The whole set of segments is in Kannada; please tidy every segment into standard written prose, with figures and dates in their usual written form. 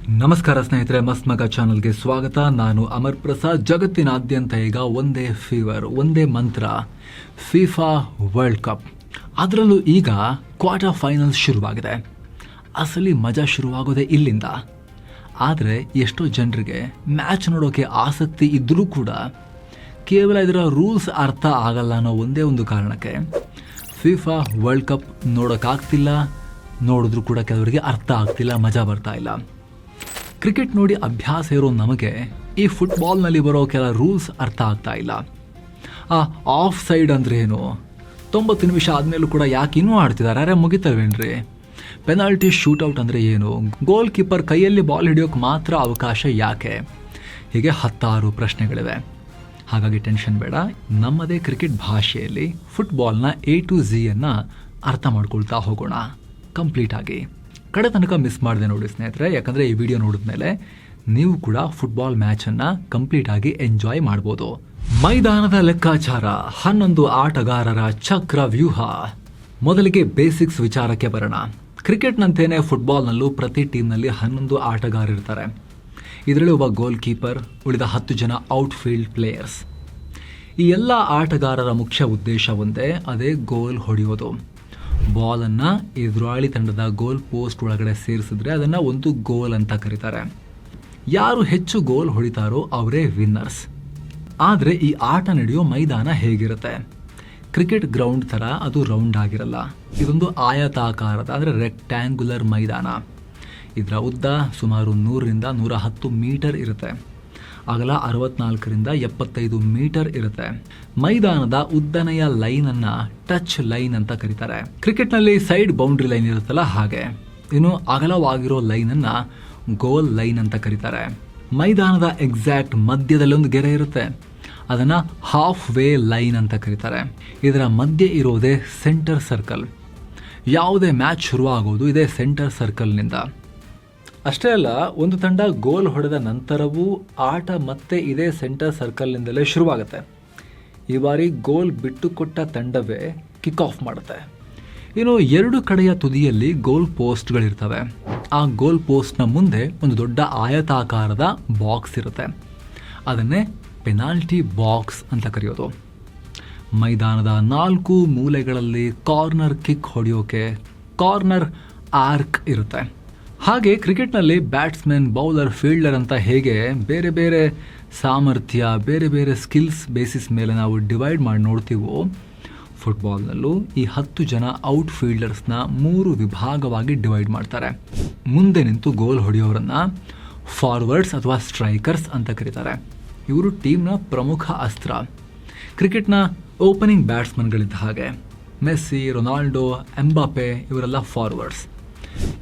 ನಮಸ್ಕಾರ ಸ್ನೇಹಿತರೆ, ಮಸ್ತ್ ಮಗ ಚಾನಲ್ಗೆ ಸ್ವಾಗತ. ನಾನು ಅಮರ್ ಪ್ರಸಾದ್. ಜಗತ್ತಿನಾದ್ಯಂತ ಈಗ ಒಂದೇ ಫೀವರ್, ಒಂದೇ ಮಂತ್ರ, ಫಿಫಾ ವರ್ಲ್ಡ್ ಕಪ್. ಅದರಲ್ಲೂ ಈಗ ಕ್ವಾರ್ಟರ್ ಫೈನಲ್ಸ್ ಶುರುವಾಗಿದೆ. ಅಸಲಿ ಮಜಾ ಶುರುವಾಗೋದೇ ಇಲ್ಲಿಂದ. ಆದರೆ ಎಷ್ಟೋ ಜನರಿಗೆ ಮ್ಯಾಚ್ ನೋಡೋಕೆ ಆಸಕ್ತಿ ಇದ್ದರೂ ಕೂಡ ಕೇವಲ ಇದರ ರೂಲ್ಸ್ ಅರ್ಥ ಆಗಲ್ಲ ಅನ್ನೋ ಒಂದೇ ಒಂದು ಕಾರಣಕ್ಕೆ ಫಿಫಾ ವರ್ಲ್ಡ್ ಕಪ್ ನೋಡೋಕ್ಕಾಗ್ತಿಲ್ಲ. ನೋಡಿದ್ರೂ ಕೂಡ ಕೆಲವರಿಗೆ ಅರ್ಥ ಆಗ್ತಿಲ್ಲ, ಮಜಾ ಬರ್ತಾ ಇಲ್ಲ. ಕ್ರಿಕೆಟ್ ನೋಡಿ ಅಭ್ಯಾಸ ಇರೋ ನಮಗೆ ಈ ಫುಟ್ಬಾಲ್ನಲ್ಲಿ ಬರೋ ಕೆಲ ರೂಲ್ಸ್ ಅರ್ಥ ಆಗ್ತಾ ಇಲ್ಲ. ಆ ಆಫ್ ಸೈಡ್ ಅಂದರೆ ಏನು, 90 ನಿಮಿಷ ಆದಮೇಲೂ ಕೂಡ ಯಾಕೆ ಇನ್ನೂ ಆಡ್ತಿದ್ದಾರೆ, ಅರೆ ಮುಗಿತಲ್ವೇನ್ರಿ? ಪೆನಾಲ್ಟಿ ಶೂಟೌಟ್ ಅಂದರೆ ಏನು? ಗೋಲ್ ಕೀಪರ್ ಕೈಯಲ್ಲಿ ಬಾಲ್ ಹಿಡಿಯೋಕೆ ಮಾತ್ರ ಅವಕಾಶ ಯಾಕೆ? ಹೀಗೆ 10 ಪ್ರಶ್ನೆಗಳಿವೆ. ಹಾಗಾಗಿ ಟೆನ್ಷನ್ ಬೇಡ. ನಮ್ಮದೇ ಕ್ರಿಕೆಟ್ ಭಾಷೆಯಲ್ಲಿ ಫುಟ್ಬಾಲ್ನ A to Z ಅರ್ಥ ಮಾಡ್ಕೊಳ್ತಾ ಹೋಗೋಣ ಕಂಪ್ಲೀಟಾಗಿ. ಕಡೆ ತನಕ ಮಿಸ್ ಮಾಡಿದೆ ನೋಡಿ ಸ್ನೇಹಿತರೆ, ಯಾಕಂದರೆ ಈ ವಿಡಿಯೋ ನೋಡಿದ್ಮೇಲೆ ನೀವು ಕೂಡ ಫುಟ್ಬಾಲ್ ಮ್ಯಾಚನ್ನು ಕಂಪ್ಲೀಟಾಗಿ ಎಂಜಾಯ್ ಮಾಡ್ಬೋದು. ಮೈದಾನದ ಲೆಕ್ಕಾಚಾರ, 11 ಆಟಗಾರರ ಚಕ್ರ ವ್ಯೂಹ. ಮೊದಲಿಗೆ ಬೇಸಿಕ್ಸ್ ವಿಚಾರಕ್ಕೆ ಬರೋಣ. ಕ್ರಿಕೆಟ್ನಂತೆಯೇ ಫುಟ್ಬಾಲ್ನಲ್ಲೂ ಪ್ರತಿ ಟೀಮ್ನಲ್ಲಿ 11 ಆಟಗಾರರಿರ್ತಾರೆ. ಇದರಲ್ಲಿ ಒಬ್ಬ ಗೋಲ್ ಕೀಪರ್, ಉಳಿದ 10 ಜನ ಔಟ್ಫೀಲ್ಡ್ ಪ್ಲೇಯರ್ಸ್. ಈ ಎಲ್ಲ ಆಟಗಾರರ ಮುಖ್ಯ ಉದ್ದೇಶ ಒಂದೇ, ಅದೇ ಗೋಲ್ ಹೊಡೆಯೋದು. ಬಾಲನ್ನು ಎದುರಾಳಿ ತಂಡದ ಗೋಲ್ ಪೋಸ್ಟ್ ಒಳಗಡೆ ಸೇರಿಸಿದ್ರೆ ಅದನ್ನು ಒಂದು ಗೋಲ್ ಅಂತ ಕರೀತಾರೆ. ಯಾರು ಹೆಚ್ಚು ಗೋಲ್ ಹೊಡಿತಾರೋ ಅವರೇ ವಿನ್ನರ್ಸ್. ಆದರೆ ಈ ಆಟ ನಡೆಯೋ ಮೈದಾನ ಹೇಗಿರುತ್ತೆ? ಕ್ರಿಕೆಟ್ ಗ್ರೌಂಡ್ ಥರ ಅದು ರೌಂಡ್ ಆಗಿರಲ್ಲ. ಇದೊಂದು ಆಯತಾಕಾರದ ಅಂದರೆ ರೆಕ್ಟ್ಯಾಂಗ್ಯುಲರ್ ಮೈದಾನ. ಇದರ ಉದ್ದ ಸುಮಾರು 100ರಿಂದ 110 ಮೀಟರ್ ಇರುತ್ತೆ. ಅಗಲ 64ರಿಂದ 75 ಮೀಟರ್ ಇರುತ್ತೆ. ಮೈದಾನದ ಉದ್ದನೆಯ ಲೈನನ್ನು ಟಚ್ ಲೈನ್ ಅಂತ ಕರೀತಾರೆ. ಕ್ರಿಕೆಟ್ನಲ್ಲಿ ಸೈಡ್ ಬೌಂಡ್ರಿ ಲೈನ್ ಇರುತ್ತಲ್ಲ ಹಾಗೆ. ಇನ್ನು ಅಗಲವಾಗಿರೋ ಲೈನನ್ನು ಗೋಲ್ ಲೈನ್ ಅಂತ ಕರೀತಾರೆ. ಮೈದಾನದ ಎಕ್ಸಾಕ್ಟ್ ಮಧ್ಯದಲ್ಲಿ ಒಂದು ಗೆರೆ ಇರುತ್ತೆ, ಅದನ್ನು ಹಾಫ್ ವೇ ಲೈನ್ ಅಂತ ಕರೀತಾರೆ. ಇದರ ಮಧ್ಯೆ ಇರೋದೇ ಸೆಂಟರ್ ಸರ್ಕಲ್. ಯಾವುದೇ ಮ್ಯಾಚ್ ಶುರುವಾಗೋದು ಇದೇ ಸೆಂಟರ್ ಸರ್ಕಲ್ನಿಂದ. ಅಷ್ಟೇ ಅಲ್ಲ, ಒಂದು ತಂಡ ಗೋಲ್ ಹೊಡೆದ ನಂತರವೂ ಆಟ ಮತ್ತೆ ಇದೇ ಸೆಂಟರ್ ಸರ್ಕಲ್ನಿಂದಲೇ ಶುರುವಾಗುತ್ತೆ. ಈ ಬಾರಿ ಗೋಲ್ ಬಿಟ್ಟುಕೊಟ್ಟ ತಂಡವೇ ಕಿಕ್ ಆಫ್ ಮಾಡುತ್ತೆ. ಇನ್ನು 2 ಕಡೆಯ ತುದಿಯಲ್ಲಿ ಗೋಲ್ ಪೋಸ್ಟ್ಗಳಿರ್ತವೆ. ಆ ಗೋಲ್ ಪೋಸ್ಟ್ನ ಮುಂದೆ ಒಂದು ದೊಡ್ಡ ಆಯತಾಕಾರದ ಬಾಕ್ಸ್ ಇರುತ್ತೆ. ಅದನ್ನೇ ಪೆನಾಲ್ಟಿ ಬಾಕ್ಸ್ ಅಂತ ಕರೆಯೋದು. ಮೈದಾನದ 4 ಮೂಲೆಗಳಲ್ಲಿ ಕಾರ್ನರ್ ಕಿಕ್ ಹೊಡೆಯೋಕೆ ಕಾರ್ನರ್ ಆರ್ಕ್ ಇರುತ್ತೆ. ಹಾಗೆ ಕ್ರಿಕೆಟ್ನಲ್ಲಿ ಬ್ಯಾಟ್ಸ್ಮನ್, ಬೌಲರ್, ಫೀಲ್ಡರ್ ಅಂತ ಹೇಗೆ ಬೇರೆ ಬೇರೆ ಸಾಮರ್ಥ್ಯ, ಬೇರೆ ಬೇರೆ ಸ್ಕಿಲ್ಸ್ ಬೇಸಿಸ್ ಮೇಲೆ ನಾವು ಡಿವೈಡ್ ಮಾಡಿ ನೋಡ್ತೀವೋ, ಫುಟ್ಬಾಲ್ನಲ್ಲೂ ಈ 10 ಜನ ಔಟ್ ಫೀಲ್ಡರ್ಸ್ನ 3 ವಿಭಾಗವಾಗಿ ಡಿವೈಡ್ ಮಾಡ್ತಾರೆ. ಮುಂದೆ ನಿಂತು ಗೋಲ್ ಹೊಡೆಯೋರನ್ನು ಫಾರ್ವರ್ಡ್ಸ್ ಅಥವಾ ಸ್ಟ್ರೈಕರ್ಸ್ ಅಂತ ಕರೀತಾರೆ. ಇವರು ಟೀಮ್ನ ಪ್ರಮುಖ ಅಸ್ತ್ರ. ಕ್ರಿಕೆಟ್ನ ಓಪನಿಂಗ್ ಬ್ಯಾಟ್ಸ್ಮನ್ಗಳಿದ್ದ ಹಾಗೆ ಮೆಸ್ಸಿ, ರೊನಾಲ್ಡೋ, ಎಂಬಾಪೆ ಇವರೆಲ್ಲ ಫಾರ್ವರ್ಡ್ಸ್.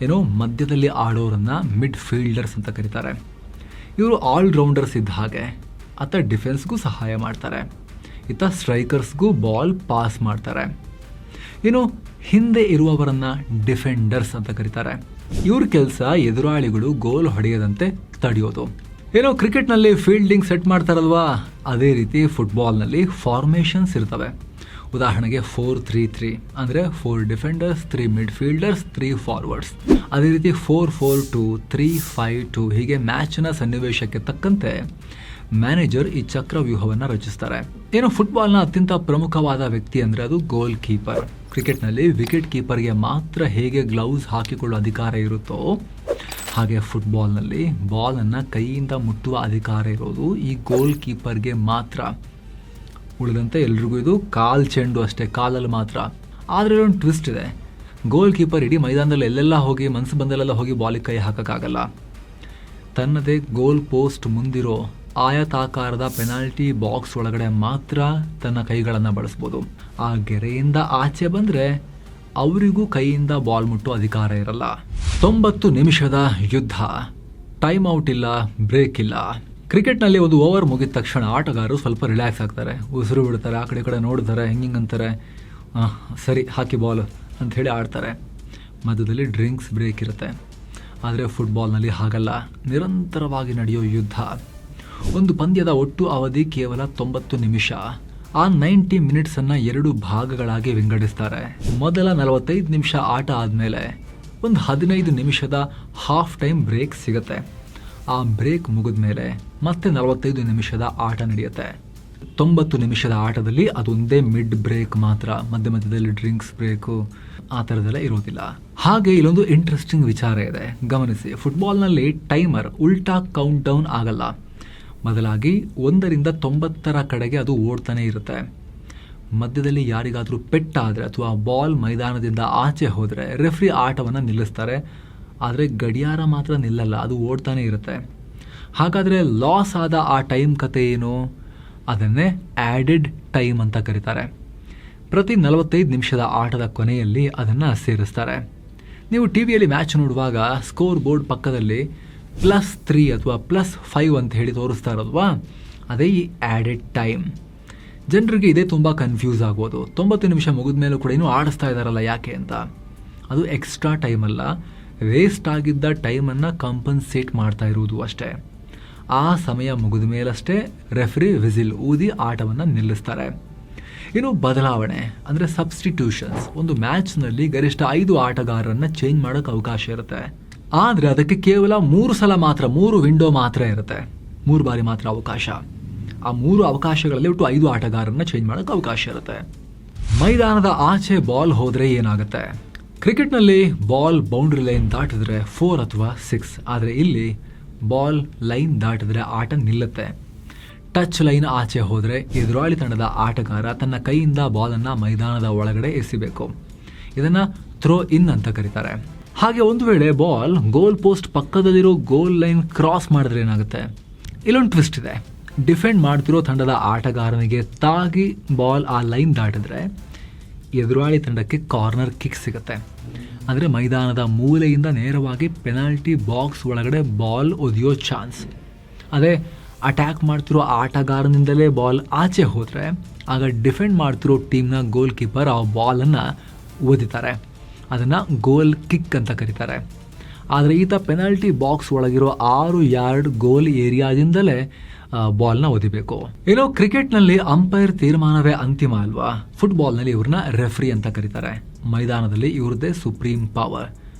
ಏನೋ ಮಧ್ಯದಲ್ಲಿ ಆಡೋರನ್ನು ಮಿಡ್ ಫೀಲ್ಡರ್ಸ್ ಅಂತ ಕರೀತಾರೆ. ಇವರು ಆಲ್ರೌಂಡರ್ಸ್ ಇದ್ದ ಹಾಗೆ. ಆತ ಡಿಫೆನ್ಸ್ಗೂ ಸಹಾಯ ಮಾಡ್ತಾರೆ, ಇತ್ತ ಸ್ಟ್ರೈಕರ್ಸ್ಗೂ ಬಾಲ್ ಪಾಸ್ ಮಾಡ್ತಾರೆ. ಇನ್ನು ಹಿಂದೆ ಇರುವವರನ್ನು ಡಿಫೆಂಡರ್ಸ್ ಅಂತ ಕರೀತಾರೆ. ಇವ್ರ ಕೆಲಸ ಎದುರಾಳಿಗಳು ಗೋಲ್ ಹೊಡೆಯದಂತೆ ತಡೆಯೋದು. ಏನೋ ಕ್ರಿಕೆಟ್ನಲ್ಲಿ ಫೀಲ್ಡಿಂಗ್ ಸೆಟ್ ಮಾಡ್ತಾರಲ್ವಾ, ಅದೇ ರೀತಿ ಫುಟ್ಬಾಲ್ನಲ್ಲಿ ಫಾರ್ಮೇಷನ್ಸ್ ಇರ್ತವೆ. ಉದಾಹರಣೆಗೆ 4-3-3 ಅಂದರೆ 4 ಡಿಫೆಂಡರ್ಸ್, 3 ಮಿಡ್ ಫೀಲ್ಡರ್ಸ್, 3 ಫಾರ್ವರ್ಡ್ಸ್. ಅದೇ ರೀತಿ 4-4-2, 3-5-2 ಹೀಗೆ ಮ್ಯಾಚ್ನ ಸನ್ನಿವೇಶಕ್ಕೆ ತಕ್ಕಂತೆ ಮ್ಯಾನೇಜರ್ ಈ ಚಕ್ರವ್ಯೂಹವನ್ನು ರಚಿಸ್ತಾರೆ. ಏನು ಫುಟ್ಬಾಲ್ನ ಅತ್ಯಂತ ಪ್ರಮುಖವಾದ ವ್ಯಕ್ತಿ ಅಂದರೆ ಅದು ಗೋಲ್ ಕೀಪರ್. ಕ್ರಿಕೆಟ್ನಲ್ಲಿ ವಿಕೆಟ್ ಕೀಪರ್ಗೆ ಮಾತ್ರ ಹೇಗೆ ಗ್ಲೌಸ್ ಹಾಕಿಕೊಳ್ಳೋ ಅಧಿಕಾರ ಇರುತ್ತೋ ಹಾಗೆ ಫುಟ್ಬಾಲ್ನಲ್ಲಿ ಬಾಲನ್ನು ಕೈಯಿಂದ ಮುಟ್ಟುವ ಅಧಿಕಾರ ಇರೋದು ಈ ಗೋಲ್ ಕೀಪರ್ಗೆ ಮಾತ್ರ. ಉಳಿದಂತೆ ಎಲ್ರಿಗೂ ಇದು ಕಾಲ್ ಚೆಂಡು ಅಷ್ಟೇ, ಕಾಲಲ್ಲಿ ಮಾತ್ರ. ಆದರೆ ಒಂದು ಟ್ವಿಸ್ಟ್ ಇದೆ. ಗೋಲ್ ಕೀಪರ್ ಇಡೀ ಮೈದಾನದಲ್ಲಿ ಎಲ್ಲೆಲ್ಲ ಹೋಗಿ ಮನಸ್ಸು ಬಂದಲ್ಲೆಲ್ಲ ಹೋಗಿ ಬಾಲಿಗೆ ಕೈ ಹಾಕೋಕ್ಕಾಗಲ್ಲ. ತನ್ನದೇ ಗೋಲ್ ಪೋಸ್ಟ್ ಮುಂದಿರೋ ಆಯತಾಕಾರದ ಪೆನಾಲ್ಟಿ ಬಾಕ್ಸ್ ಒಳಗಡೆ ಮಾತ್ರ ತನ್ನ ಕೈಗಳನ್ನು ಬಳಸ್ಬೋದು. ಆ ಗೆರೆಯಿಂದ ಆಚೆ ಬಂದರೆ ಅವರಿಗೂ ಕೈಯಿಂದ ಬಾಲ್ ಮುಟ್ಟೋ ಅಧಿಕಾರ ಇರಲ್ಲ. 90 ನಿಮಿಷದ ಯುದ್ಧ. ಟೈಮ್ ಔಟ್ ಇಲ್ಲ, ಬ್ರೇಕ್ ಇಲ್ಲ. ಕ್ರಿಕೆಟ್ನಲ್ಲಿ ಒಂದು ಓವರ್ ಮುಗಿದ ತಕ್ಷಣ ಆಟಗಾರರು ಸ್ವಲ್ಪ ರಿಲ್ಯಾಕ್ಸ್ ಆಗ್ತಾರೆ, ಉಸಿರು ಬಿಡ್ತಾರೆ, ಆ ಕಡೆ ಈ ಕಡೆ ನೋಡ್ತಾರೆ, ಹಿಂಗಂತಾರೆ, ಸರಿ ಹಾಕಿ ಬಾಲ್ ಅಂತ ಹೇಳಿ ಆಡ್ತಾರೆ. ಮಧ್ಯದಲ್ಲಿ ಡ್ರಿಂಕ್ಸ್ ಬ್ರೇಕ್ ಇರುತ್ತೆ. ಆದರೆ ಫುಟ್ಬಾಲ್ನಲ್ಲಿ ಹಾಗಲ್ಲ, ನಿರಂತರವಾಗಿ ನಡೆಯೋ ಯುದ್ಧ. ಒಂದು ಪಂದ್ಯದ ಒಟ್ಟು ಅವಧಿ ಕೇವಲ 90 ನಿಮಿಷ. ಆ 90 ಮಿನಿಟ್ಸನ್ನು 2 ಭಾಗಗಳಾಗಿ ವಿಂಗಡಿಸ್ತಾರೆ. ಮೊದಲ 45 ನಿಮಿಷ ಆಟ ಆದಮೇಲೆ ಒಂದು 15 ನಿಮಿಷದ ಹಾಫ್ ಟೈಮ್ ಬ್ರೇಕ್ ಸಿಗುತ್ತೆ. ಆ ಬ್ರೇಕ್ ಮುಗಿದ ಮೇಲೆ ಮತ್ತೆ 45 ನಿಮಿಷದ ಆಟ ನಡೆಯುತ್ತೆ. 90 ನಿಮಿಷದ ಆಟದಲ್ಲಿ ಅದೊಂದೇ ಮಿಡ್ ಬ್ರೇಕ್ ಮಾತ್ರ, ಮಧ್ಯ ಮಧ್ಯದಲ್ಲಿ ಡ್ರಿಂಕ್ಸ್ ಬ್ರೇಕು ಆ ಥರದ್ದೆಲ್ಲ ಇರೋದಿಲ್ಲ. ಹಾಗೆ ಇಲ್ಲೊಂದು ಇಂಟ್ರೆಸ್ಟಿಂಗ್ ವಿಚಾರ ಇದೆ, ಗಮನಿಸಿ. ಫುಟ್ಬಾಲ್ನಲ್ಲಿ ಟೈಮರ್ ಉಲ್ಟಾ ಕೌಂಟ್ ಡೌನ್ ಆಗಲ್ಲ, ಬದಲಾಗಿ 1ರಿಂದ 90 ಕಡೆಗೆ ಅದು ಓಡ್ತಾನೆ ಇರುತ್ತೆ. ಮಧ್ಯದಲ್ಲಿ ಯಾರಿಗಾದರೂ ಪೆಟ್ಟಾದರೆ ಅಥವಾ ಬಾಲ್ ಮೈದಾನದಿಂದ ಆಚೆ ಹೋದರೆ ರೆಫ್ರಿ ಆಟವನ್ನು ನಿಲ್ಲಿಸ್ತಾರೆ. ಆದರೆ ಗಡಿಯಾರ ಮಾತ್ರ ನಿಲ್ಲಲ್ಲ, ಅದು ಓಡ್ತಾನೆ ಇರುತ್ತೆ. ಹಾಗಾದರೆ ಲಾಸ್ ಆದ ಆ ಟೈಮ್ ಕತೆ ಏನು? ಅದನ್ನೇ ಆ್ಯಡೆಡ್ ಟೈಮ್ ಅಂತ ಕರೀತಾರೆ. ಪ್ರತಿ 45 ನಿಮಿಷದ ಆಟದ ಕೊನೆಯಲ್ಲಿ ಅದನ್ನು ಸೇರಿಸ್ತಾರೆ. ನೀವು ಟಿ ವಿಯಲ್ಲಿ ಮ್ಯಾಚ್ ನೋಡುವಾಗ ಸ್ಕೋರ್ ಬೋರ್ಡ್ ಪಕ್ಕದಲ್ಲಿ +3 ಅಥವಾ +5 ಅಂತ ಹೇಳಿ ತೋರಿಸ್ತಾ ಇರೋದ್ವಾ, ಅದೇ ಈ ಆ್ಯಡೆಡ್ ಟೈಮ್. ಜನರಿಗೆ ಇದೇ ತುಂಬ ಕನ್ಫ್ಯೂಸ್ ಆಗೋದು. 90 ನಿಮಿಷ ಮುಗಿದ ಮೇಲೂ ಕೂಡ ಇನ್ನೂ ಆಡಿಸ್ತಾ ಇದ್ದಾರಲ್ಲ ಯಾಕೆ ಅಂತ. ಅದು ಎಕ್ಸ್ಟ್ರಾ ಟೈಮ್ ಅಲ್ಲ, ವೇಸ್ಟ್ ಆಗಿದ್ದ ಟೈಮನ್ನು ಕಂಪನ್ಸೇಟ್ ಮಾಡ್ತಾ ಇರುವುದು ಅಷ್ಟೇ. ಆ ಸಮಯ ಮುಗಿದ ಮೇಲಷ್ಟೇ ರೆಫ್ರಿ ವಿಸಿಲ್ ಊದಿ ಆಟವನ್ನು ನಿಲ್ಲಿಸ್ತಾರೆ. ಇನ್ನು ಬದಲಾವಣೆ ಅಂದರೆ ಸಬ್ಸ್ಟಿಟ್ಯೂಷನ್ಸ್. ಒಂದು ಮ್ಯಾಚ್ನಲ್ಲಿ ಗರಿಷ್ಠ 5 ಆಟಗಾರರನ್ನು ಚೇಂಜ್ ಮಾಡೋಕ್ಕೆ ಅವಕಾಶ ಇರುತ್ತೆ. ಆದರೆ ಅದಕ್ಕೆ ಕೇವಲ 3 ಸಲ ಮಾತ್ರ, 3 ವಿಂಡೋ ಮಾತ್ರ ಇರುತ್ತೆ, 3 ಬಾರಿ ಮಾತ್ರ ಅವಕಾಶ. ಆ 3 ಅವಕಾಶಗಳಲ್ಲಿ ಒಟ್ಟು 5 ಆಟಗಾರರನ್ನ ಚೇಂಜ್ ಮಾಡೋಕ್ಕೆ ಅವಕಾಶ ಇರುತ್ತೆ. ಮೈದಾನದ ಆಚೆ ಬಾಲ್ ಹೋದರೆ ಏನಾಗುತ್ತೆ? ಕ್ರಿಕೆಟ್ನಲ್ಲಿ ಬಾಲ್ ಬೌಂಡ್ರಿ ಲೈನ್ ದಾಟಿದ್ರೆ 4 ಅಥವಾ 6, ಆದರೆ ಇಲ್ಲಿ ಬಾಲ್ ಲೈನ್ ದಾಟಿದ್ರೆ ಆಟ ನಿಲ್ಲುತ್ತೆ. ಟಚ್ ಲೈನ್ ಆಚೆ ಹೋದರೆ ಎದುರಾಳಿ ತಂಡದ ಆಟಗಾರ ತನ್ನ ಕೈಯಿಂದ ಬಾಲನ್ನು ಮೈದಾನದ ಒಳಗಡೆ ಎಸಿಬೇಕು. ಇದನ್ನು ಥ್ರೋ ಇನ್ ಅಂತ ಕರೀತಾರೆ. ಹಾಗೆ ಒಂದು ವೇಳೆ ಬಾಲ್ ಗೋಲ್ ಪೋಸ್ಟ್ ಪಕ್ಕದಲ್ಲಿರೋ ಗೋಲ್ ಲೈನ್ ಕ್ರಾಸ್ ಮಾಡಿದ್ರೆ ಏನಾಗುತ್ತೆ? ಇಲ್ಲೊಂದು ಟ್ವಿಸ್ಟ್ ಇದೆ. ಡಿಫೆಂಡ್ ಮಾಡ್ತಿರೋ ತಂಡದ ಆಟಗಾರನಿಗೆ ತಾಗಿ ಬಾಲ್ ಆ ಲೈನ್ ದಾಟಿದ್ರೆ ಎದುರಾಳಿ ತಂಡಕ್ಕೆ ಕಾರ್ನರ್ ಕಿಕ್ ಸಿಗುತ್ತೆ. ಅಂದರೆ ಮೈದಾನದ ಮೂಲೆಯಿಂದ ನೇರವಾಗಿ ಪೆನಾಲ್ಟಿ ಬಾಕ್ಸ್ ಒಳಗಡೆ ಬಾಲ್ ಒದೆಯೋ ಚಾನ್ಸ್. ಅದೇ ಅಟ್ಯಾಕ್ ಮಾಡ್ತಿರೋ ಆಟಗಾರನಿಂದಲೇ ಬಾಲ್ ಆಚೆ ಹೋದರೆ ಆಗ ಡಿಫೆಂಡ್ ಮಾಡ್ತಿರೋ ಟೀಮ್ನ ಗೋಲ್ ಕೀಪರ್ ಆ ಬಾಲನ್ನು ಒದಿತಾರೆ. ಅದನ್ನು ಗೋಲ್ ಕಿಕ್ ಅಂತ ಕರೀತಾರೆ. ಆದರೆ ಈತ ಪೆನಾಲ್ಟಿ ಬಾಕ್ಸ್ ಒಳಗಿರೋ 6 ಯಾರ್ಡ್ ಗೋಲ್ ಏರಿಯಾದಿಂದಲೇ ಬಾಲ್ನ ಒದಿಬೇಕು. ಏನೋ ಕ್ರಿಕೆಟ್ನಲ್ಲಿ ಅಂಪೈರ್ ತೀರ್ಮಾನವೇ ಅಂತಿಮ ಅಲ್ವಾ? ಫುಟ್ಬಾಲ್ನಲ್ಲಿ ಇವ್ರನ್ನ ರೆಫ್ರಿ ಅಂತ ಕರೀತಾರೆ. ಮೈದಾನದಲ್ಲಿ ಇವ್ರದ್ದೇ ಸುಪ್ರೀಂ ಪವರ್.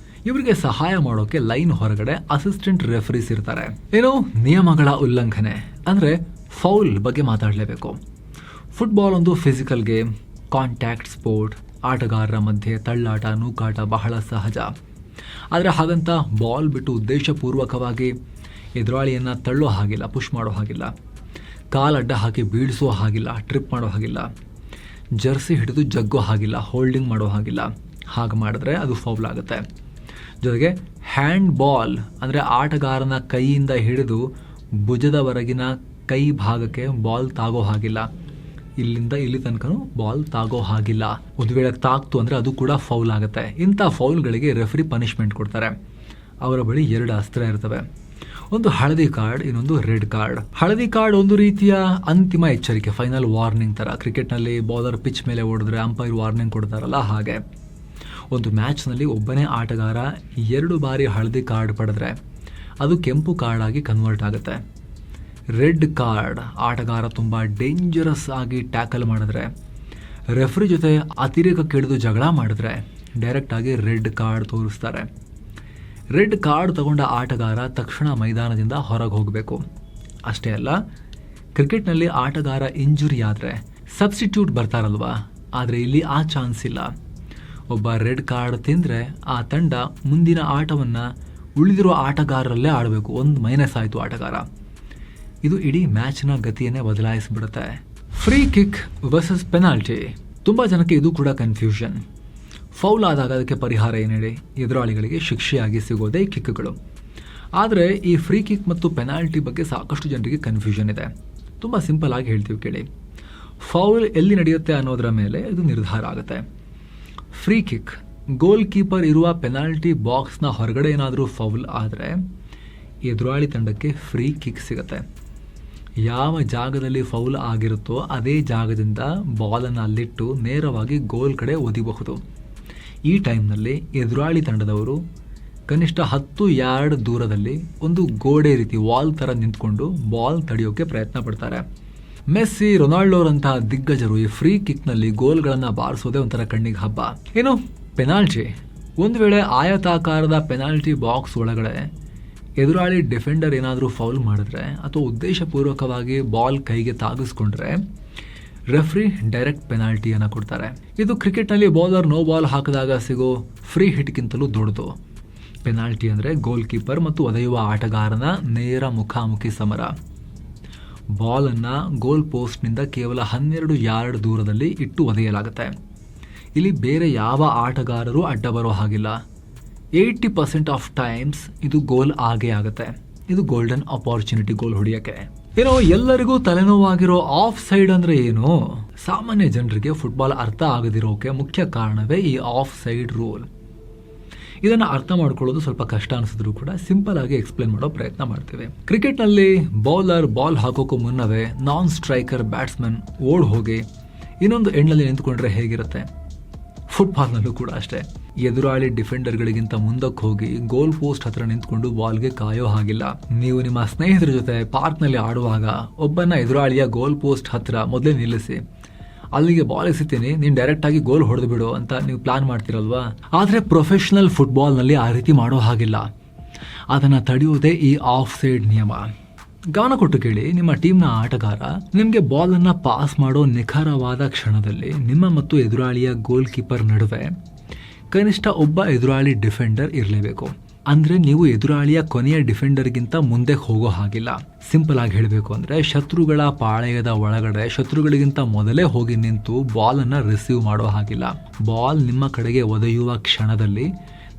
ಇವರಿಗೆ ಸಹಾಯ ಮಾಡೋಕೆ ಲೈನ್ ಹೊರಗಡೆ ಅಸಿಸ್ಟೆಂಟ್ ರೆಫರೀಸ್ ಇರ್ತಾರೆ. ಏನೋ ನಿಯಮಗಳ ಉಲ್ಲಂಘನೆ ಅಂದರೆ ಫೌಲ್ ಬಗ್ಗೆ ಮಾತಾಡಲೇಬೇಕು. ಫುಟ್ಬಾಲ್ ಒಂದು ಫಿಸಿಕಲ್ ಗೇಮ್, ಕಾಂಟ್ಯಾಕ್ಟ್ ಸ್ಪೋರ್ಟ್. ಆಟಗಾರರ ಮಧ್ಯೆ ತಳ್ಳಾಟ, ನೂಕಾಟ ಬಹಳ ಸಹಜ. ಆದರೆ ಹಾಗಂತ ಬಾಲ್ ಬಿಟ್ಟು ಉದ್ದೇಶಪೂರ್ವಕವಾಗಿ ಎದುರಾಳಿಯನ್ನು ತಳ್ಳೋ ಹಾಗಿಲ್ಲ, ಪುಷ್ ಮಾಡೋ ಹಾಗಿಲ್ಲ, ಕಾಲಡ್ಡ ಹಾಕಿ ಬೀಳಿಸೋ ಹಾಗಿಲ್ಲ, ಟ್ರಿಪ್ ಮಾಡೋ ಹಾಗಿಲ್ಲ, ಜರ್ಸಿ ಹಿಡಿದು ಜಗ್ಗೋ ಹಾಗಿಲ್ಲ, ಹೋಲ್ಡಿಂಗ್ ಮಾಡೋ ಹಾಗಿಲ್ಲ. ಹಾಗೆ ಮಾಡಿದ್ರೆ ಅದು ಫೌಲ್ ಆಗುತ್ತೆ. ಜೊತೆಗೆ ಹ್ಯಾಂಡ್ ಬಾಲ್ ಅಂದರೆ ಆಟಗಾರನ ಕೈಯಿಂದ ಹಿಡಿದು ಭುಜದವರೆಗಿನ ಕೈ ಭಾಗಕ್ಕೆ ಬಾಲ್ ತಾಗೋ ಹಾಗಿಲ್ಲ, ಇಲ್ಲಿಂದ ಇಲ್ಲಿ ತನಕನೂ ಬಾಲ್ ತಾಗೋ ಹಾಗಿಲ್ಲ. ಒಂದು ವೇಳೆ ತಾಗ್ತು ಅಂದರೆ ಅದು ಕೂಡ ಫೌಲ್ ಆಗುತ್ತೆ. ಇಂಥ ಫೌಲ್ಗಳಿಗೆ ರೆಫರಿ ಪನಿಷ್ಮೆಂಟ್ ಕೊಡ್ತಾರೆ. ಅವರ ಬಳಿ 2 ಅಸ್ತ್ರ ಇರ್ತವೆ, ಒಂದು ಹಳದಿ ಕಾರ್ಡ್, ಇನ್ನೊಂದು ರೆಡ್ ಕಾರ್ಡ್. ಹಳದಿ ಕಾರ್ಡ್ ಒಂದು ರೀತಿಯ ಅಂತಿಮ ಎಚ್ಚರಿಕೆ, ಫೈನಲ್ ವಾರ್ನಿಂಗ್ ಥರ. ಕ್ರಿಕೆಟ್ನಲ್ಲಿ ಬೌಲರ್ ಪಿಚ್ ಮೇಲೆ ಓಡಿದ್ರೆ ಅಂಪೈರ್ ವಾರ್ನಿಂಗ್ ಕೊಡ್ತಾರಲ್ಲ ಹಾಗೆ. ಒಂದು ಮ್ಯಾಚ್ನಲ್ಲಿ ಒಬ್ಬನೇ ಆಟಗಾರ 2 ಬಾರಿ ಹಳದಿ ಕಾರ್ಡ್ ಪಡೆದ್ರೆ ಅದು ಕೆಂಪು ಕಾರ್ಡ್ ಆಗಿ ಕನ್ವರ್ಟ್ ಆಗುತ್ತೆ. ರೆಡ್ ಕಾರ್ಡ್, ಆಟಗಾರ ತುಂಬ ಡೇಂಜರಸ್ ಆಗಿ ಟ್ಯಾಕಲ್ ಮಾಡಿದ್ರೆ, ರೆಫ್ರಿ ಜೊತೆ ಅತಿರೇಕಕ್ಕಿಳಿದು ಜಗಳ ಮಾಡಿದ್ರೆ ಡೈರೆಕ್ಟಾಗಿ ರೆಡ್ ಕಾರ್ಡ್ ತೋರಿಸ್ತಾರೆ. ರೆಡ್ ಕಾರ್ಡ್ ತಗೊಂಡ ಆಟಗಾರ ತಕ್ಷಣ ಮೈದಾನದಿಂದ ಹೊರಗೆ ಹೋಗಬೇಕು. ಅಷ್ಟೇ ಅಲ್ಲ, ಕ್ರಿಕೆಟ್ನಲ್ಲಿ ಆಟಗಾರ ಇಂಜುರಿ ಆದರೆ ಸಬ್ಸ್ಟಿಟ್ಯೂಟ್ ಬರ್ತಾರಲ್ವಾ, ಆದರೆ ಇಲ್ಲಿ ಆ ಚಾನ್ಸ್ ಇಲ್ಲ. ಒಬ್ಬ ರೆಡ್ ಕಾರ್ಡ್ ತಿಂದರೆ ಆ ತಂಡ ಮುಂದಿನ ಆಟವನ್ನು ಉಳಿದಿರೋ ಆಟಗಾರರಲ್ಲೇ ಆಡಬೇಕು. ಒಂದು ಮೈನಸ್ ಆಯಿತು ಆಟಗಾರ. ಇದು ಇಡೀ ಮ್ಯಾಚ್ನ ಗತಿಯನ್ನೇ ಬದಲಾಯಿಸಿಬಿಡುತ್ತೆ. Free kick versus penalty. ತುಂಬ ಜನಕ್ಕೆ ಇದು ಕೂಡ ಕನ್ಫ್ಯೂಷನ್. ಫೌಲ್ ಆದಾಗ ಅದಕ್ಕೆ ಪರಿಹಾರ ಏನು ಹೇಳಿ? ಎದುರಾಳಿಗಳಿಗೆ ಶಿಕ್ಷೆಯಾಗಿ ಸಿಗೋದೇ ಕಿಕ್ಗಳು. ಆದರೆ ಈ ಫ್ರೀ ಕಿಕ್ ಮತ್ತು ಪೆನಾಲ್ಟಿ ಬಗ್ಗೆ ಸಾಕಷ್ಟು ಜನರಿಗೆ ಕನ್ಫ್ಯೂಷನ್ ಇದೆ. ತುಂಬ ಸಿಂಪಲ್ ಆಗಿ ಹೇಳ್ತೀವಿ ಕೇಳಿ. ಫೌಲ್ ಎಲ್ಲಿ ನಡೆಯುತ್ತೆ ಅನ್ನೋದರ ಮೇಲೆ ಇದು ನಿರ್ಧಾರ ಆಗುತ್ತೆ. ಫ್ರೀ ಕಿಕ್, ಗೋಲ್ ಕೀಪರ್ ಇರುವ ಪೆನಾಲ್ಟಿ ಬಾಕ್ಸ್ನ ಹೊರಗಡೆ ಏನಾದರೂ ಫೌಲ್ ಆದರೆ ಎದುರಾಳಿ ತಂಡಕ್ಕೆ ಫ್ರೀ ಕಿಕ್ ಸಿಗುತ್ತೆ. ಯಾವ ಜಾಗದಲ್ಲಿ ಫೌಲ್ ಆಗಿರುತ್ತೋ ಅದೇ ಜಾಗದಿಂದ ಬಾಲನ್ನು ಅಲ್ಲಿಟ್ಟು ನೇರವಾಗಿ ಗೋಲ್ ಕಡೆ ಒದಿಬಹುದು. ಈ ಟೈಮ್ನಲ್ಲಿ ಎದುರಾಳಿ ತಂಡದವರು ಕನಿಷ್ಠ 10 ಯಾರ್ಡ್ ದೂರದಲ್ಲಿ ಒಂದು ಗೋಡೆ ರೀತಿ ವಾಲ್ ಥರ ನಿಂತ್ಕೊಂಡು ಬಾಲ್ ತಡೆಯೋಕೆ ಪ್ರಯತ್ನ ಪಡ್ತಾರೆ. ಮೆಸ್ಸಿ, ರೊನಾಲ್ಡೋರಂತಹ ದಿಗ್ಗಜರು ಈ ಫ್ರೀ ಕಿಕ್ನಲ್ಲಿ ಗೋಲ್ಗಳನ್ನು ಬಾರಿಸೋದೇ ಒಂಥರ ಕಣ್ಣಿಗೆ ಹಬ್ಬ. ಏನು ಪೆನಾಲ್ಟಿ, ಒಂದು ವೇಳೆ ಆಯತಾಕಾರದ ಪೆನಾಲ್ಟಿ ಬಾಕ್ಸ್ ಒಳಗಡೆ ಎದುರಾಳಿ ಡಿಫೆಂಡರ್ ಏನಾದರೂ ಫೌಲ್ ಮಾಡಿದ್ರೆ ಅಥವಾ ಉದ್ದೇಶಪೂರ್ವಕವಾಗಿ ಬಾಲ್ ಕೈಗೆ ತಾಗಿಸ್ಕೊಂಡ್ರೆ ರೆಫ್ರಿ ಡೈರೆಕ್ಟ್ ಪೆನಾಲ್ಟಿಯನ್ನು ಕೊಡ್ತಾರೆ. ಇದು ಕ್ರಿಕೆಟ್ನಲ್ಲಿ ಬೌಲರ್ ನೋ ಬಾಲ್ ಹಾಕಿದಾಗ ಸಿಗೋ ಫ್ರೀ ಹಿಟ್ಗಿಂತಲೂ ದೊಡ್ಡದು. ಪೆನಾಲ್ಟಿ ಅಂದರೆ ಗೋಲ್ ಕೀಪರ್ ಮತ್ತು ಒದೆಯುವ ಆಟಗಾರನ ನೇರ ಮುಖಾಮುಖಿ ಸಮರ. ಬಾಲನ್ನು ಗೋಲ್ ಪೋಸ್ಟ್ನಿಂದ ಕೇವಲ 12 ಯಾರ್ಡ್ ದೂರದಲ್ಲಿ ಇಟ್ಟು ಒದೆಯಲಾಗುತ್ತೆ. ಇಲ್ಲಿ ಬೇರೆ ಯಾವ ಆಟಗಾರರು ಅಡ್ಡ ಬರೋ ಹಾಗಿಲ್ಲ. 80% ಆಫ್ ಟೈಮ್ಸ್ ಇದು ಗೋಲ್ ಆಗೇ ಆಗುತ್ತೆ. ಇದು ಗೋಲ್ಡನ್ ಅಪಾರ್ಚುನಿಟಿ ಗೋಲ್ ಹೊಡೆಯೋಕ್ಕೆ. ಎಲ್ಲರಿಗೂ ತಲೆನೋವಾಗಿರೋ ಆಫ್ ಸೈಡ್ ಅಂದರೆ ಏನು? ಸಾಮಾನ್ಯ ಜನರಿಗೆ ಫುಟ್ಬಾಲ್ ಅರ್ಥ ಆಗದಿರೋಕೆ ಮುಖ್ಯ ಕಾರಣವೇ ಈ ಆಫ್ ಸೈಡ್ ರೂಲ್. ಇದನ್ನು ಅರ್ಥ ಮಾಡ್ಕೊಳ್ಳೋದು ಸ್ವಲ್ಪ ಕಷ್ಟ ಅನಿಸಿದ್ರು ಕೂಡ ಸಿಂಪಲ್ ಆಗಿ ಎಕ್ಸ್ಪ್ಲೇನ್ ಮಾಡೋ ಪ್ರಯತ್ನ ಮಾಡ್ತೀವಿ. ಕ್ರಿಕೆಟ್ನಲ್ಲಿ ಬೌಲರ್ ಬಾಲ್ ಹಾಕೋಕ್ಕೂ ಮುನ್ನವೇ ನಾನ್ ಸ್ಟ್ರೈಕರ್ ಬ್ಯಾಟ್ಸ್ಮನ್ ಓಡ್ ಹೋಗಿ ಇನ್ನೊಂದು ಎಂಡ್ನಲ್ಲಿ ನಿಂತ್ಕೊಂಡ್ರೆ ಹೇಗಿರುತ್ತೆ? ಫುಟ್ಬಾಲ್ನಲ್ಲೂ ಕೂಡ ಅಷ್ಟೇ. ಎದುರಾಳಿ ಡಿಫೆಂಡರ್ಗಳಿಗಿಂತ ಮುಂದಕ್ಕೆ ಹೋಗಿ ಗೋಲ್ ಪೋಸ್ಟ್ ಹತ್ರ ನಿಂತ್ಕೊಂಡು ಬಾಲ್ಗೆ ಕಾಯೋ ಹಾಗಿಲ್ಲ. ನೀವು ನಿಮ್ಮ ಸ್ನೇಹಿತರ ಜೊತೆ ಪಾರ್ಕ್ನಲ್ಲಿ ಆಡುವಾಗ ಒಬ್ಬನ ಎದುರಾಳಿಯ ಗೋಲ್ ಪೋಸ್ಟ್ ಹತ್ರ ಮೊದಲೇ ನಿಲ್ಲಿಸಿ, ಅಲ್ಲಿಗೆ ಬಾಲ್ ಎಸಿತೀನಿ, ನೀನು ಡೈರೆಕ್ಟ್ ಆಗಿ ಗೋಲ್ ಹೊಡೆದು ಬಿಡು ಅಂತ ನೀವು ಪ್ಲಾನ್ ಮಾಡ್ತಿರಲ್ವಾ? ಆದರೆ ಪ್ರೊಫೆಷನಲ್ ಫುಟ್ಬಾಲ್ನಲ್ಲಿ ಆ ರೀತಿ ಮಾಡೋ ಹಾಗಿಲ್ಲ. ಅದನ್ನು ತಡೆಯೋದೇ ಈ ಆಫ್ ಸೈಡ್ ನಿಯಮ. ಗಮನ ಕೊಟ್ಟು ಕೇಳಿ, ನಿಮ್ಮ ಟೀಮ್ನ ಆಟಗಾರ ನಿಮಗೆ ಬಾಲನ್ನು ಪಾಸ್ ಮಾಡೋ ನಿಖರವಾದ ಕ್ಷಣದಲ್ಲಿ ನಿಮ್ಮ ಮತ್ತು ಎದುರಾಳಿಯ ಗೋಲ್ ಕೀಪರ್ ನಡುವೆ ಕನಿಷ್ಠ ಒಬ್ಬ ಎದುರಾಳಿ ಡಿಫೆಂಡರ್ ಇರಲೇಬೇಕು. ಅಂದರೆ ನೀವು ಎದುರಾಳಿಯ ಕೊನೆಯ ಡಿಫೆಂಡರ್ಗಿಂತ ಮುಂದೆ ಹೋಗೋ ಹಾಗಿಲ್ಲ. ಸಿಂಪಲ್ ಆಗಿ ಹೇಳಬೇಕು ಅಂದರೆ ಶತ್ರುಗಳ ಪಾಳೆಯದ ಒಳಗಡೆ ಶತ್ರುಗಳಿಗಿಂತ ಮೊದಲೇ ಹೋಗಿ ನಿಂತು ಬಾಲನ್ನು ರಿಸೀವ್ ಮಾಡೋ ಹಾಗಿಲ್ಲ. ಬಾಲ್ ನಿಮ್ಮ ಕಡೆಗೆ ಒದೆಯುವ ಕ್ಷಣದಲ್ಲಿ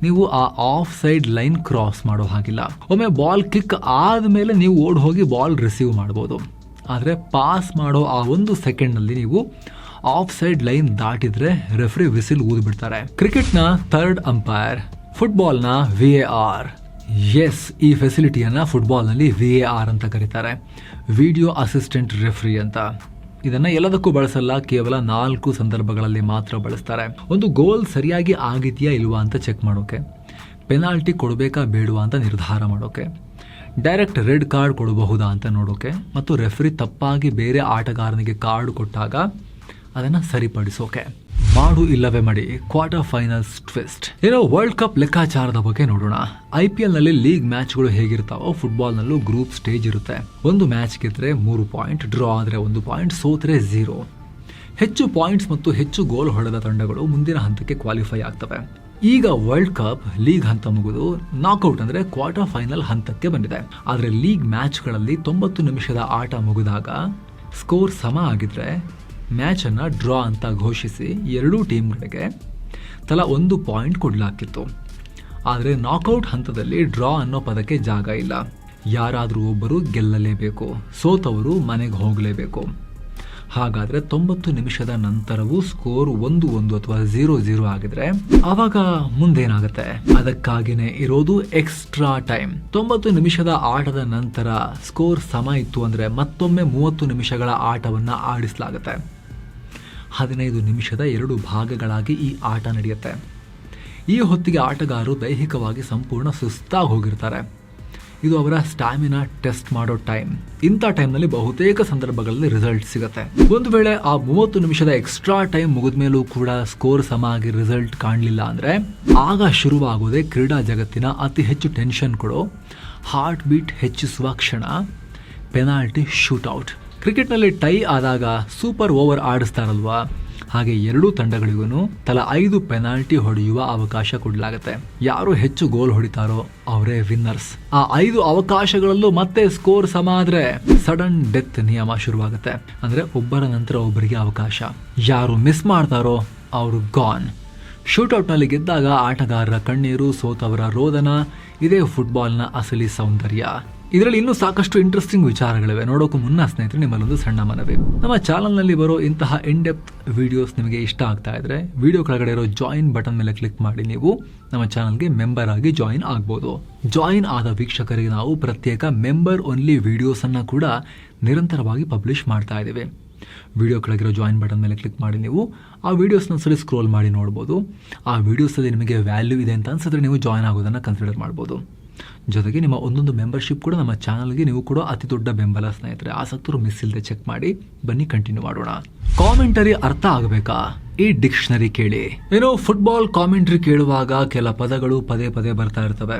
ನೀವು ಆ ಆಫ್ ಸೈಡ್ ಲೈನ್ ಕ್ರಾಸ್ ಮಾಡೋ ಹಾಗಿಲ್ಲ. ಒಮ್ಮೆ ಬಾಲ್ ಕಿಕ್ ಆದಮೇಲೆ ನೀವು ಓಡ್ ಹೋಗಿ ಬಾಲ್ ರಿಸೀವ್ ಮಾಡ್ಬೋದು. ಆದರೆ ಪಾಸ್ ಮಾಡೋ ಆ 1 ಸೆಕೆಂಡ್ನಲ್ಲಿ ನೀವು ಆಫ್ ಸೈಡ್ ಲೈನ್ ದಾಟಿದ್ರೆ ರೆಫ್ರಿ ವಿಸಿಲ್ ಊದ್ಬಿಡ್ತಾರೆ. ಕ್ರಿಕೆಟ್ನ ಥರ್ಡ್ ಅಂಪೈರ್, ಫುಟ್ಬಾಲ್ನ VAR. ಎಸ್, ಈ ಫೆಸಿಲಿಟಿಯನ್ನು ಫುಟ್ಬಾಲ್ನಲ್ಲಿ VAR ಅಂತ ಕರೀತಾರೆ, ವಿಡಿಯೋ ಅಸಿಸ್ಟೆಂಟ್ ರೆಫ್ರಿ ಅಂತ. ಇದನ್ನು ಎಲ್ಲದಕ್ಕೂ ಬಳಸಲ್ಲ, ಕೇವಲ 4 ಸಂದರ್ಭಗಳಲ್ಲಿ ಮಾತ್ರ ಬಳಸ್ತಾರೆ. ಒಂದು ಗೋಲ್ ಸರಿಯಾಗಿ ಆಗಿದೆಯಾ ಇಲ್ವಾ ಅಂತ ಚೆಕ್ ಮಾಡೋಕೆ, ಪೆನಾಲ್ಟಿ ಕೊಡಬೇಕಾ ಬೇಡವಾ ಅಂತ ನಿರ್ಧಾರ ಮಾಡೋಕೆ, ಡೈರೆಕ್ಟ್ ರೆಡ್ ಕಾರ್ಡ್ ಕೊಡಬಹುದಾ ಅಂತ ನೋಡೋಕೆ, ಮತ್ತು ರೆಫ್ರಿ ತಪ್ಪಾಗಿ ಬೇರೆ ಆಟಗಾರನಿಗೆ ಕಾರ್ಡ್ ಕೊಟ್ಟಾಗ ಅದನ್ನು ಸರಿಪಡಿಸೋಕೆ. ಮಾಡು ಇಲ್ಲವೇ ಮಾಡಿ quarter finals twist. World cup ಲೆಕ್ಕಾಚಾರದ ಬಗ್ಗೆ ನೋಡೋಣ. IPL ನಲ್ಲಿ ಲೀಗ್ ಮ್ಯಾಚ್ಗಳು ಹೇಗಿರ್ತಾವೋ ಫುಟ್ಬಾಲ್ನಲ್ಲೂ ಗ್ರೂಪ್ ಸ್ಟೇಜ್ ಇರುತ್ತೆ. ಒಂದು ಮ್ಯಾಚ್ ಗೆದ್ರೆ 3 ಪಾಯಿಂಟ್, ಡ್ರಾ ಆದರೆ 1 ಪಾಯಿಂಟ್, ಸೋತ್ರೆ 0. ಹೆಚ್ಚು ಪಾಯಿಂಟ್ಸ್ ಮತ್ತು ಹೆಚ್ಚು ಗೋಲ್ ಹೊಡೆದ ತಂಡಗಳು ಮುಂದಿನ ಹಂತಕ್ಕೆ ಕ್ವಾಲಿಫೈ ಆಗ್ತವೆ. ಈಗ ವರ್ಲ್ಡ್ ಕಪ್ ಲೀಗ್ ಹಂತ ಮುಗಿದು ನಾಕ್ಔಟ್ ಅಂದರೆ ಕ್ವಾರ್ಟರ್ ಫೈನಲ್ ಹಂತಕ್ಕೆ ಬಂದಿದೆ. ಆದರೆ ಲೀಗ್ ಮ್ಯಾಚ್ಗಳಲ್ಲಿ 90 ನಿಮಿಷದ ಆಟ ಮುಗಿದಾಗ ಸ್ಕೋರ್ ಸಮ ಆಗಿದ್ರೆ ಮ್ಯಾಚನ್ನು ಡ್ರಾ ಅಂತ ಘೋಷಿಸಿ ಎರಡೂ ಟೀಮ್ಗಳಿಗೆ ತಲಾ 1 ಪಾಯಿಂಟ್ ಕೊಡಲಾಗಿತ್ತು. ಆದರೆ ನಾಕ್ಔಟ್ ಹಂತದಲ್ಲಿ ಡ್ರಾ ಅನ್ನೋ ಪದಕ್ಕೆ ಜಾಗ ಇಲ್ಲ. ಯಾರಾದರೂ ಒಬ್ಬರು ಗೆಲ್ಲಲೇಬೇಕು, ಸೋತವರು ಮನೆಗೆ ಹೋಗಲೇಬೇಕು. ಹಾಗಾದರೆ 90 ನಿಮಿಷದ ನಂತರವೂ ಸ್ಕೋರ್ 1-1 ಅಥವಾ 0-0 ಆಗಿದ್ರೆ ಆವಾಗ ಮುಂದೇನಾಗುತ್ತೆ? ಅದಕ್ಕಾಗಿನೇ ಇರೋದು ಎಕ್ಸ್ಟ್ರಾ ಟೈಮ್. 90 ನಿಮಿಷದ ಆಟದ ನಂತರ ಸ್ಕೋರ್ ಸಮ ಇತ್ತು ಅಂದರೆ ಮತ್ತೊಮ್ಮೆ 30 ನಿಮಿಷಗಳ ಆಟವನ್ನು ಆಡಿಸಲಾಗುತ್ತೆ. 15 ನಿಮಿಷದ 2 ಭಾಗಗಳಾಗಿ ಈ ಆಟ ನಡೆಯುತ್ತೆ. ಈ ಹೊತ್ತಿಗೆ ಆಟಗಾರರು ದೈಹಿಕವಾಗಿ ಸಂಪೂರ್ಣ ಸುಸ್ತಾಗಿ ಹೋಗಿರ್ತಾರೆ. ಇದು ಅವರ ಸ್ಟಾಮಿನಾ ಟೆಸ್ಟ್ ಮಾಡೋ ಟೈಮ್. ಇಂಥ ಟೈಮ್ನಲ್ಲಿ ಬಹುತೇಕ ಸಂದರ್ಭಗಳಲ್ಲಿ ರಿಸಲ್ಟ್ ಸಿಗುತ್ತೆ. ಒಂದು ವೇಳೆ ಆ 30 ನಿಮಿಷದ ಎಕ್ಸ್ಟ್ರಾ ಟೈಮ್ ಮುಗಿದ ಮೇಲೂ ಕೂಡ ಸ್ಕೋರ್ ಸಮ ಆಗಿ ರಿಸಲ್ಟ್ ಕಾಣಲಿಲ್ಲ ಅಂದರೆ ಆಗ ಶುರುವಾಗೋದೇ ಕ್ರೀಡಾ ಜಗತ್ತಿನ ಅತಿ ಹೆಚ್ಚು ಟೆನ್ಷನ್ ಕೊಡೋ, ಹಾರ್ಟ್ ಬೀಟ್ ಹೆಚ್ಚಿಸುವ ಕ್ಷಣ, ಪೆನಾಲ್ಟಿ ಶೂಟ್ಔಟ್. ಕ್ರಿಕೆಟ್ನಲ್ಲಿ ಟೈ ಆದಾಗ ಸೂಪರ್ ಓವರ್ ಆಡಿಸ್ತಾರಲ್ವಾ, ಹಾಗೆ ಎರಡೂ ತಂಡಗಳಿಗೂ ತಲಾ 5 ಪೆನಾಲ್ಟಿ ಹೊಡೆಯುವ ಅವಕಾಶ ಕೊಡಲಾಗುತ್ತೆ. ಯಾರು ಹೆಚ್ಚು ಗೋಲ್ ಹೊಡಿತಾರೋ ಅವರೇ ವಿನ್ನರ್ಸ್. ಆ 5 ಅವಕಾಶಗಳಲ್ಲೂ ಮತ್ತೆ ಸ್ಕೋರ್ ಸಮ ಆದ್ರೆ ಸಡನ್ ಡೆತ್ ನಿಯಮ ಶುರುವಾಗುತ್ತೆ. ಅಂದ್ರೆ ಒಬ್ಬರ ನಂತರ ಒಬ್ಬರಿಗೆ ಅವಕಾಶ. ಯಾರು ಮಿಸ್ ಮಾಡ್ತಾರೋ ಅವರು ಗಾನ್. ಶೂಟೌಟ್ನಲ್ಲಿ ಗೆದ್ದಾಗ ಆಟಗಾರರ ಕಣ್ಣೀರು, ಸೋತವರ ರೋದನ, ಇದೇ ಫುಟ್ಬಾಲ್ನ ಅಸಲಿ ಸೌಂದರ್ಯ. ಇದರಲ್ಲಿ ಇನ್ನೂ ಸಾಕಷ್ಟು ಇಂಟ್ರೆಸ್ಟಿಂಗ್ ವಿಚಾರಗಳಿವೆ. ನೋಡೋಕ್ಕೂ ಮುನ್ನ ಸ್ನೇಹಿತರೆ, ನಿಮ್ಮಲ್ಲೊಂದು ಸಣ್ಣ ಮನವಿ. ನಮ್ಮ ಚಾನಲ್ನಲ್ಲಿ ಬರೋ ಇಂತಹ ಇನ್ ಡೆಪ್ತ್ ವಿಡಿಯೋಸ್ ನಿಮಗೆ ಇಷ್ಟ ಆಗ್ತಾ ಇದ್ರೆ ವಿಡಿಯೋ ಕೆಳಗಡೆ ಇರೋ ಜಾಯಿನ್ ಬಟನ್ ಮೇಲೆ ಕ್ಲಿಕ್ ಮಾಡಿ ನೀವು ನಮ್ಮ ಚಾನಲ್ಗೆ ಮೆಂಬರ್ ಆಗಿ ಜಾಯಿನ್ ಆಗ್ಬೋದು. ಜಾಯಿನ್ ಆದ ವೀಕ್ಷಕರಿಗೆ ನಾವು ಪ್ರತ್ಯೇಕ ಮೆಂಬರ್ ಓನ್ಲಿ ವಿಡಿಯೋಸನ್ನು ಕೂಡ ನಿರಂತರವಾಗಿ ಪಬ್ಲಿಷ್ ಮಾಡ್ತಾ ಇದ್ದೀವಿ. ವಿಡಿಯೋ ಕೆಳಗಿರೋ ಜಾಯಿನ್ ಬಟನ್ ಮೇಲೆ ಕ್ಲಿಕ್ ಮಾಡಿ ನೀವು ಆ ವಿಡಿಯೋಸ್ನ ಸರಿ ಸ್ಕ್ರೋಲ್ ಮಾಡಿ ನೋಡ್ಬೋದು. ಆ ವಿಡಿಯೋಸಲ್ಲಿ ನಿಮಗೆ ವ್ಯಾಲ್ಯೂ ಇದೆ ಅಂತ ಅನ್ಸಿದ್ರೆ ನೀವು ಜಾಯಿನ್ ಆಗೋದನ್ನು ಕನ್ಸಿಡರ್ ಮಾಡ್ಬೋದು. ಜೊತೆಗೆ ನಿಮ್ಮ ಒಂದೊಂದು ಮೆಂಬರ್ಶಿಪ್ ಕೂಡ ನಮ್ಮ ಚಾನಲ್ಗೆ ನೀವು ಕೂಡ ಅತಿ ದೊಡ್ಡ ಬೆಂಬಲ ಸ್ನೇಹಿತರೆ. ಆಸಕ್ತರು ಮಿಸ್ ಇಲ್ಲದೆ ಚೆಕ್ ಮಾಡಿ. ಬನ್ನಿ ಕಂಟಿನ್ಯೂ ಮಾಡೋಣ. ಕಾಮೆಂಟರಿ ಅರ್ಥ ಆಗಬೇಕಾ? ಈ ಡಿಕ್ಷನರಿ ಕೇಳಿ. ಫುಟ್ಬಾಲ್ ಕಾಮೆಂಟ್ರಿ ಕೇಳುವಾಗ ಕೆಲ ಪದಗಳು ಪದೇ ಪದೇ ಬರ್ತಾ ಇರ್ತವೆ.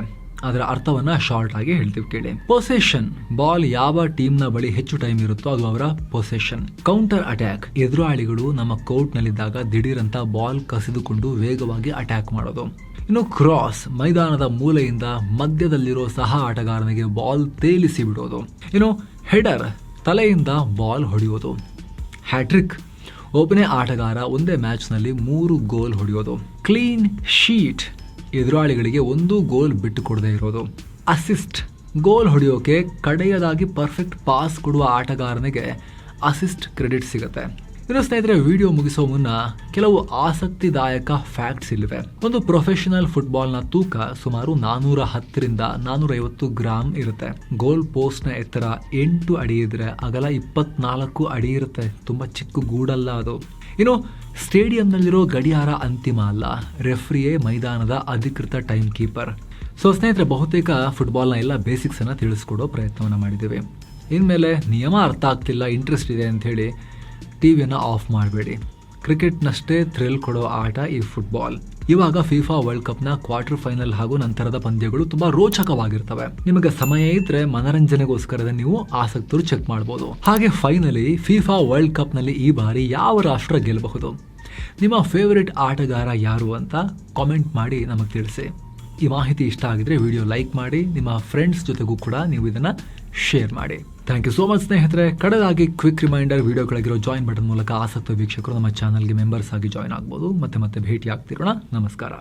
ಅದರ ಅರ್ಥವನ್ನ ಶಾರ್ಟ್ ಆಗಿ ಹೇಳ್ತೀವಿ ಕೇಳಿ. ಪೊಸೆಷನ್, ಬಾಲ್ ಯಾವ ಟೀಮ್ ನ ಬಳಿ ಹೆಚ್ಚು ಟೈಮ್ ಇರುತ್ತೋ ಅದು ಅವರ ಪೊಸೆಷನ್. ಕೌಂಟರ್ ಅಟ್ಯಾಕ್, ಎದುರಾಳಿಗಳು ನಮ್ಮ ಕೋರ್ಟ್ ನಲ್ಲಿದ್ದಾಗ ದಿಢೀರಂತ ಬಾಲ್ ಕಸಿದುಕೊಂಡು ವೇಗವಾಗಿ ಅಟ್ಯಾಕ್ ಮಾಡೋದು. ಕ್ರಾಸ್, ಮೈದಾನದ ಮೂಲೆಯಿಂದ ಮಧ್ಯದಲ್ಲಿರೋ ಸಹ ಆಟಗಾರನಿಗೆ ಬಾಲ್ ತೇಲಿಸಿ ಬಿಡೋದು. ಹೆಡರ್, ತಲೆಯಿಂದ ಬಾಲ್ ಹೊಡೆಯೋದು. ಹ್ಯಾಟ್ರಿಕ್, ಒಬ್ಬನೇ ಆಟಗಾರ ಒಂದೇ ಮ್ಯಾಚ್ನಲ್ಲಿ 3 ಗೋಲ್ ಹೊಡೆಯೋದು. ಕ್ಲೀನ್ ಶೀಟ್, ಎದುರಾಳಿಗಳಿಗೆ 1 ಗೋಲ್ ಬಿಟ್ಟು ಕೊಡದೇ ಇರೋದು. ಅಸಿಸ್ಟ್, ಗೋಲ್ ಹೊಡೆಯೋಕೆ ಕಡೆಯದಾಗಿ ಪರ್ಫೆಕ್ಟ್ ಪಾಸ್ ಕೊಡುವ ಆಟಗಾರನಿಗೆ ಅಸಿಸ್ಟ್ ಕ್ರೆಡಿಟ್ ಸಿಗುತ್ತೆ. ಸ್ನೇಹಿತರೆ, ವಿಡಿಯೋ ಮುಗಿಸೋ ಮುನ್ನ ಕೆಲವು ಆಸಕ್ತಿದಾಯಕ ಫ್ಯಾಕ್ಟ್ಸ್ ಇಲ್ಲಿವೆ. ಒಂದು ಪ್ರೊಫೆಷನಲ್ ಫುಟ್ಬಾಲ್ನ ತೂಕ ಸುಮಾರು 410ರಿಂದ 450 ಗ್ರಾಮ್ ಇರುತ್ತೆ. ಗೋಲ್ ಪೋಸ್ಟ್ ನ ಎತ್ತರ 8 ಅಡಿ ಇದ್ರೆ ಅಗಲ 24 ಅಡಿ ಇರುತ್ತೆ. ತುಂಬಾ ಚಿಕ್ಕ ಗೂಡಲ್ಲ ಅದು. ಸ್ಟೇಡಿಯಂನಲ್ಲಿರೋ ಗಡಿಯಾರ ಅಂತಿಮ ಅಲ್ಲ, ರೆಫ್ರಿಯೇ ಮೈದಾನದ ಅಧಿಕೃತ ಟೈಮ್ ಕೀಪರ್. ಸ್ನೇಹಿತರೆ, ಬಹುತೇಕ ಫುಟ್ಬಾಲ್ನ ಎಲ್ಲ ಬೇಸಿಕ್ಸ್ ಅನ್ನ ತಿಳಿಸ್ಕೊಡೋ ಪ್ರಯತ್ನವನ್ನ ಮಾಡಿದ್ದೀವಿ. ಇನ್ಮೇಲೆ ನಿಯಮ ಅರ್ಥ ಆಗ್ತಿಲ್ಲ, ಇಂಟ್ರೆಸ್ಟ್ ಇದೆ ಅಂತ ಹೇಳಿ ಟಿವಿಯನ್ನು ಆಫ್ ಮಾಡಬೇಡಿ. ಕ್ರಿಕೆಟ್ನಷ್ಟೇ ಥ್ರಿಲ್ ಕೊಡೋ ಆಟ ಈ ಫುಟ್ಬಾಲ್. ಇವಾಗ ಫಿಫಾ ವರ್ಲ್ಡ್ ಕಪ್ನ ಕ್ವಾರ್ಟರ್ ಫೈನಲ್ ಹಾಗೂ ನಂತರದ ಪಂದ್ಯಗಳು ತುಂಬಾ ರೋಚಕವಾಗಿರ್ತವೆ. ನಿಮಗೆ ಸಮಯ ಇದ್ರೆ ಮನರಂಜನೆಗೋಸ್ಕರ ನೀವು ಆಸಕ್ತರು ಚೆಕ್ ಮಾಡಬಹುದು. ಹಾಗೆ ಫೈನಲಿ ಫಿಫಾ ವರ್ಲ್ಡ್ ಕಪ್ನಲ್ಲಿ ಈ ಬಾರಿ ಯಾವ ರಾಷ್ಟ್ರ ಗೆಲ್ಲಬಹುದು? ನಿಮ್ಮ ಫೇವರಿಟ್ ಆಟಗಾರ ಯಾರು ಅಂತ ಕಾಮೆಂಟ್ ಮಾಡಿ ನಮಗೆ ತಿಳಿಸಿ. ಈ ಮಾಹಿತಿ ಇಷ್ಟ ಆಗಿದ್ರೆ ವಿಡಿಯೋ ಲೈಕ್ ಮಾಡಿ, ನಿಮ್ಮ ಫ್ರೆಂಡ್ಸ್ ಜೊತೆಗೂ ಕೂಡ ನೀವು ಇದನ್ನ ಶೇರ್ ಮಾಡಿ. ಥ್ಯಾಂಕ್ ಯು ಸೋ ಮಚ್ ಸ್ನೇಹಿತರೆ. ಕಡೆದಾಗಿ ಕ್ವಿಕ್ ರಿಮೈಂಡರ್, ವಿಡಿಯೋ ಕೆಳಗಿರೋ ಜಾಯಿನ್ ಬಟನ್ ಮೂಲಕ ಆಸಕ್ತ ವೀಕ್ಷಕರು ನಮ್ಮ ಚಾನಲ್ಗೆ ಮೆಂಬರ್ಸ್ ಆಗಿ ಜಾಯಿನ್ ಆಗ್ಬೋದು. ಮತ್ತೆ ಭೇಟಿ ಆಗ್ತಿರೋಣ. ನಮಸ್ಕಾರ.